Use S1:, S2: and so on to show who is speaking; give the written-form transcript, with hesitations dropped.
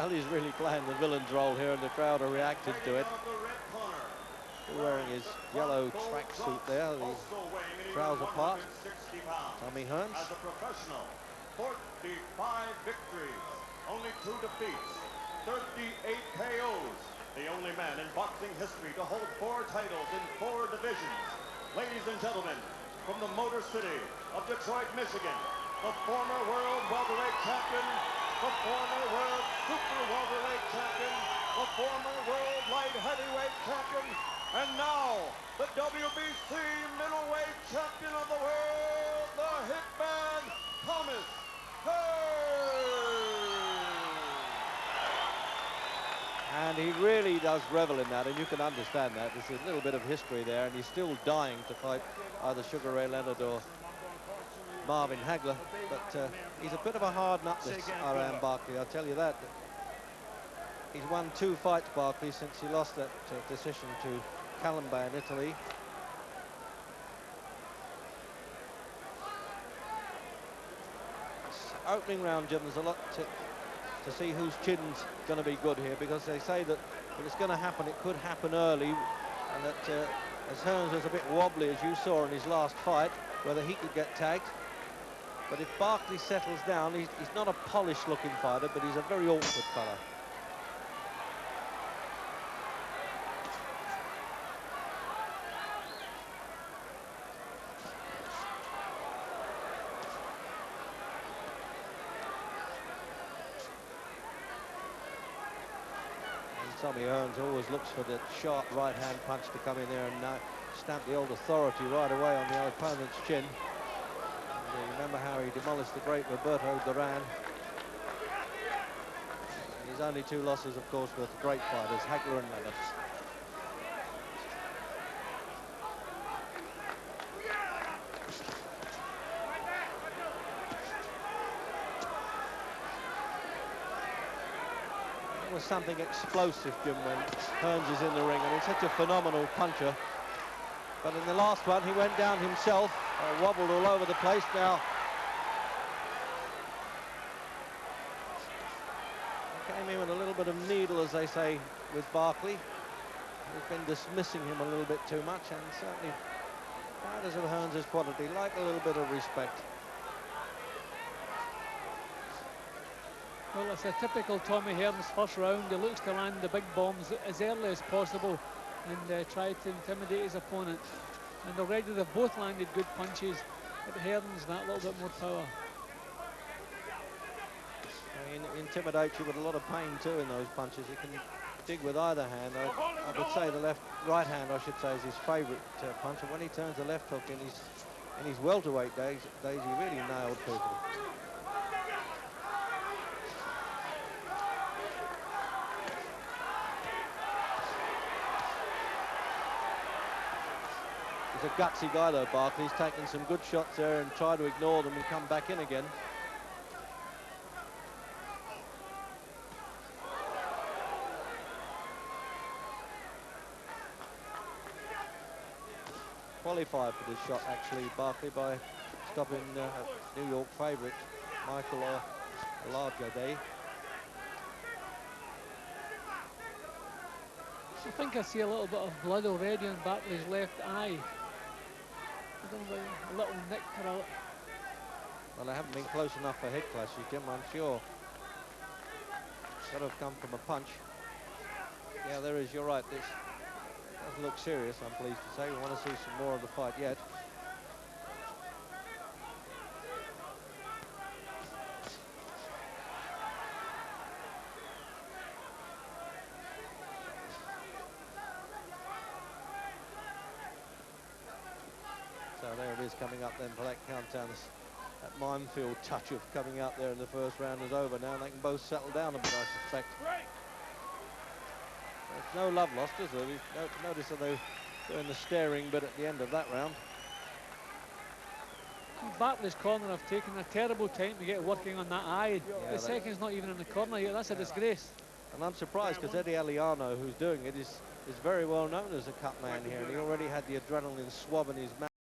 S1: Well, he's really playing the villain's role here, and the crowd are reacting to it. Still wearing his yellow tracksuit there, the trouser part. Tommy Hearns.
S2: As a professional, 45 victories, only 2 defeats, 38 KOs. The only man in boxing history to hold 4 titles in 4 divisions. Ladies and gentlemen, from the Motor City of Detroit, Michigan, the former world welterweight champion, the former world super welterweight champion, the former world light heavyweight champion, and now the WBC middleweight champion of the world, the Hitman, Thomas Hearns.
S1: And he really does revel in that, and you can understand that. There's a little bit of history there, and he's still dying to fight either Sugar Ray Leonard or Marvin Hagler. But he's a bit of a hard nut, this R.M. Barkley, I'll tell you that. He's won 2 fights, Barkley, since he lost that decision to Calamba in Italy. Opening round, Jim, there's a lot to see whose chin's going to be good here, because they say that if it's going to happen, it could happen early, and that as Hearns was a bit wobbly, as you saw in his last fight, whether he could get tagged. But if Barkley settles down, he's not a polished-looking fighter, but he's a very awkward fella. Tommy Hearns always looks for the sharp right-hand punch to come in there and stamp the old authority right away on the opponent's chin. And you remember how he demolished the great Roberto Duran. And his only 2 losses, of course, were to great fighters, Hagler and Leonard. Was something explosive, Jim, when Hearns is in the ring. I mean, such a phenomenal puncher. But in the last one, he went down himself, wobbled all over the place. Now, came in with a little bit of needle, as they say, with Barkley. He's been dismissing him a little bit too much, and certainly fighters of Hearns' quality like a little bit of respect.
S3: Well, it's a typical Tommy Hearns first round. He looks to land the big bombs as early as possible and try to intimidate his opponent. And already they've both landed good punches, but Hearns that little bit more power.
S1: He intimidates you with a lot of pain too in those punches. He can dig with either hand. I would say the right hand, I should say, is his favourite punch. And when he turns the left hook in his welterweight days, he really nailed people. He's a gutsy guy, though, Barkley. He's taken some good shots there and tried to ignore them and come back in again. Qualified for this shot, actually, Barkley, by stopping New York favourite Michael Olajide.
S3: I think I see a little bit of blood already on Barkley's left eye. I don't know, a little nick or a...
S1: Well, they haven't been close enough for head clashes, Jim, I'm sure. Got to have come from a punch. Yeah, there is, you're right. This doesn't look serious, I'm pleased to say. We want to see some more of the fight yet. So there it is coming up then for that countdown. That minefield touch of coming out there in the first round is over now. They can both settle down a bit, I suspect. There's no love lost, is there? Notice that they're doing the staring bit at the end of that round.
S3: Barkley's corner have taken a terrible time to get working on that eye. Yeah, the second's not even in the corner yet. That's a disgrace.
S1: And I'm surprised, because Eddie Aliano, who's doing it, is very well known as a cut man here, and he already had the adrenaline swab in his mouth.